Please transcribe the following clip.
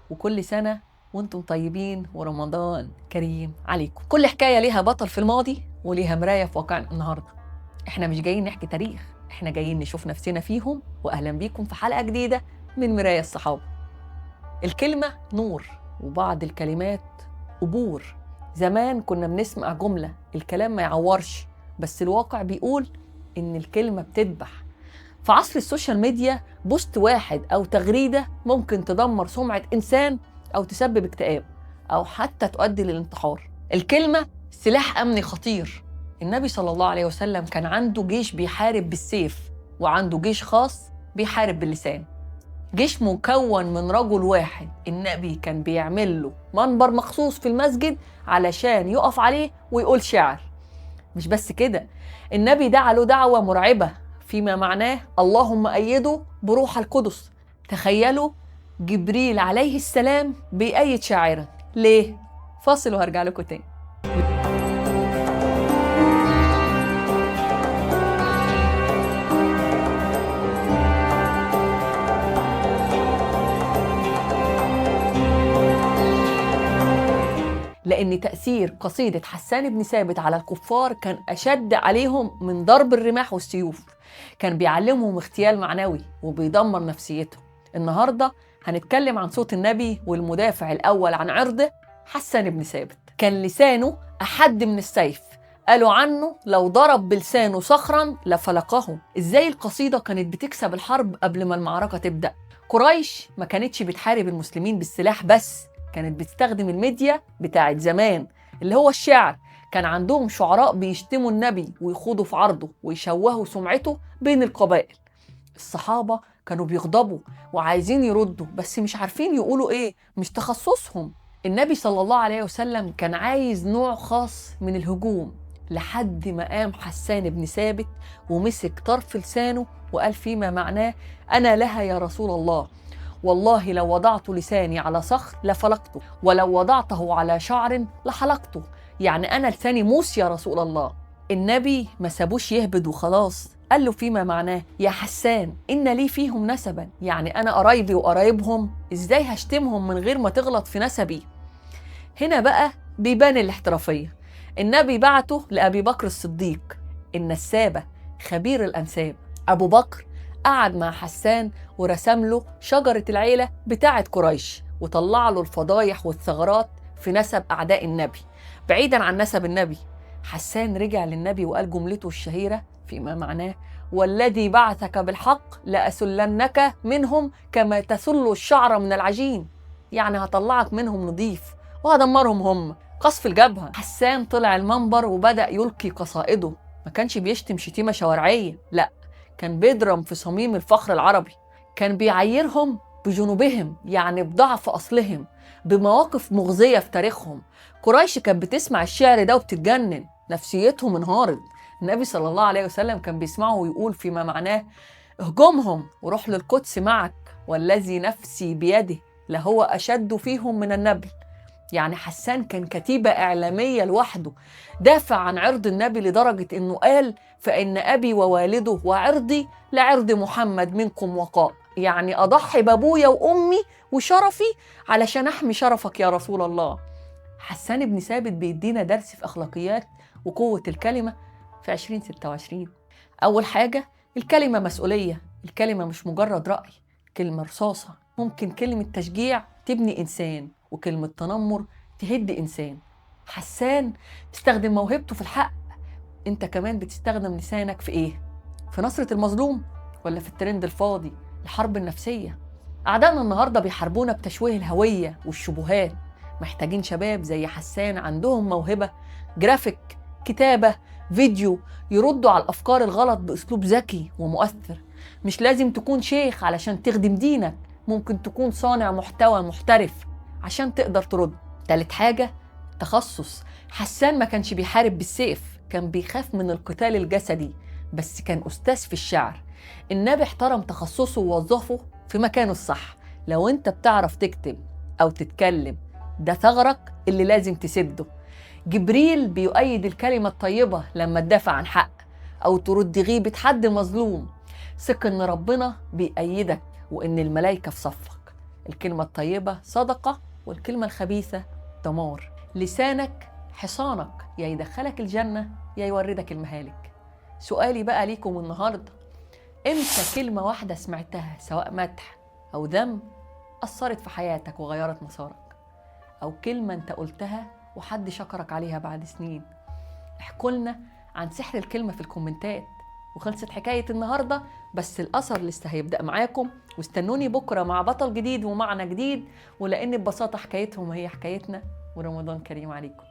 وكل سنة وانتم طيبين ورمضان كريم عليكم. كل حكاية ليها بطل في الماضي وليها مراية في واقعنا النهاردة. احنا مش جايين نحكي تاريخ، احنا جايين نشوف نفسنا فيهم. وأهلا بيكم في حلقة جديدة من مراية الصحابة. الكلمة نور وبعض الكلمات قبور. زمان كنا بنسمع جملة الكلام ما يعورش، بس الواقع بيقول إن الكلمة بتذبح. في عصر السوشيال ميديا بوست واحد أو تغريدة ممكن تدمر سمعة إنسان أو تسبب اكتئاب أو حتى تؤدي للانتحار. الكلمة سلاح أمني خطير. النبي صلى الله عليه وسلم كان عنده جيش بيحارب بالسيف، وعنده جيش خاص بيحارب باللسان. جيش مكون من رجل واحد النبي كان بيعمل له منبر مخصوص في المسجد علشان يقف عليه ويقول شعر. مش بس كده، النبي دعا له دعوة مرعبة فيما معناه اللهم أيده بروح القدس. تخيلوا جبريل عليه السلام بيأيد شاعرا. ليه؟ فاصل وهرجع لكم تاني. لأن تأثير قصيدة حسان بن ثابت على الكفار كان أشد عليهم من ضرب الرماح والسيوف. كان بيعلمهم اغتيال معنوي وبيدمر نفسيتهم. النهاردة هنتكلم عن صوت النبي والمدافع الأول عن عرضه حسان بن ثابت. كان لسانه أحد من السيف، قالوا عنه لو ضرب بلسانه صخرا لفلقه. إزاي القصيدة كانت بتكسب الحرب قبل ما المعركة تبدأ؟ قريش ما كانتش بتحارب المسلمين بالسلاح بس، كانت بتستخدم الميديا بتاعت زمان اللي هو الشعر. كان عندهم شعراء بيشتموا النبي ويخوضوا في عرضه ويشوهوا سمعته بين القبائل. الصحابة كانوا بيغضبوا وعايزين يردوا بس مش عارفين يقولوا ايه، مش تخصصهم. النبي صلى الله عليه وسلم كان عايز نوع خاص من الهجوم، لحد ما قام حسان بن ثابت ومسك طرف لسانه وقال فيما معناه أنا لها يا رسول الله، والله لو وضعت لساني على صخر لفلقته، ولو وضعته على شعر لحلقته. يعني أنا لساني موس يا رسول الله. النبي ما سابوش يهبد وخلاص، قال له فيما معناه يا حسان إن لي فيهم نسبا، يعني أنا قرايبي وقرايبهم، إزاي هشتمهم من غير ما تغلط في نسبي؟ هنا بقى بيبان الاحترافية. النبي بعته لأبي بكر الصديق النسابة خبير الأنساب. أبو بكر قعد مع حسان ورسم له شجرة العيلة بتاعة قريش وطلع له الفضايح والثغرات في نسب أعداء النبي بعيداً عن نسب النبي. حسان رجع للنبي وقال جملته الشهيرة فيما معناه والذي بعثك بالحق لأسلنك منهم كما تسل الشعر من العجين، يعني هطلعك منهم نضيف وهدمرهم هم. قصف الجبهة. حسان طلع المنبر وبدأ يلقي قصائده. ما كانش بيشتم شتيمة شوارعية، لا، كان بيضرب في صميم الفخر العربي. كان بيعيرهم بجنوبهم، يعني بضعف أصلهم، بمواقف مغزية في تاريخهم. قريش كانت بتسمع الشعر ده وبتتجنن، نفسيتهم انهارت. النبي صلى الله عليه وسلم كان بيسمعه ويقول فيما معناه اهجمهم وروح للقدس معك، والذي نفسي بيده لهو أشد فيهم من النبل. يعني حسان كان كتيبة إعلامية لوحده، دافع عن عرض النبي لدرجة إنه قال فإن أبي ووالده وعرضي لعرض محمد منكم وقاء، يعني أضحي بأبويا وأمي وشرفي علشان أحمي شرفك يا رسول الله. حسان بن ثابت بيدينا درس في أخلاقيات وقوة الكلمة في 2026. أول حاجة، الكلمة مسؤولية. الكلمة مش مجرد رأي، كلمة رصاصة. ممكن كلمة تشجيع تبني إنسان، وكلمة تنمر تهد إنسان. حسان استخدم موهبته في الحق. انت كمان بتستخدم لسانك في ايه؟ في نصرة المظلوم ولا في الترند الفاضي؟ الحرب النفسية. أعدائنا النهاردة بيحاربونا بتشويه الهوية والشبهات. محتاجين شباب زي حسان عندهم موهبة جرافيك، كتابة، فيديو، يردوا على الأفكار الغلط بأسلوب ذكي ومؤثر. مش لازم تكون شيخ علشان تخدم دينك، ممكن تكون صانع محتوى محترف عشان تقدر ترد. تالت حاجة، تخصص. حسان ما كانش بيحارب بالسيف، كان بيخاف من القتال الجسدي، بس كان أستاذ في الشعر. النبي احترم تخصصه ووظفه في مكانه الصح. لو انت بتعرف تكتب أو تتكلم، ده ثغرك اللي لازم تسده. جبريل بيؤيد الكلمة الطيبة لما تدافع عن حق أو ترد غيبة حد مظلوم. ثق إن ربنا بيأيدك وإن الملائكة في صفك. الكلمة الطيبة صدقة، والكلمة الخبيثة دمار. لسانك حصانك، يا يدخلك الجنة يا يوردك المهالك. سؤالي بقى ليكم النهاردة، امتى كلمة واحدة سمعتها سواء مدح أو ذم أثرت في حياتك وغيرت مسارك؟ أو كلمة أنت قلتها وحد شكرك عليها بعد سنين؟ احكوا لنا عن سحر الكلمة في الكومنتات. وخلصت حكاية النهاردة، بس الأثر لسه هيبدأ معاكم، واستنوني بكرة مع بطل جديد ومعنى جديد، ولأن ببساطة حكايتهم هي حكايتنا. ورمضان كريم عليكم.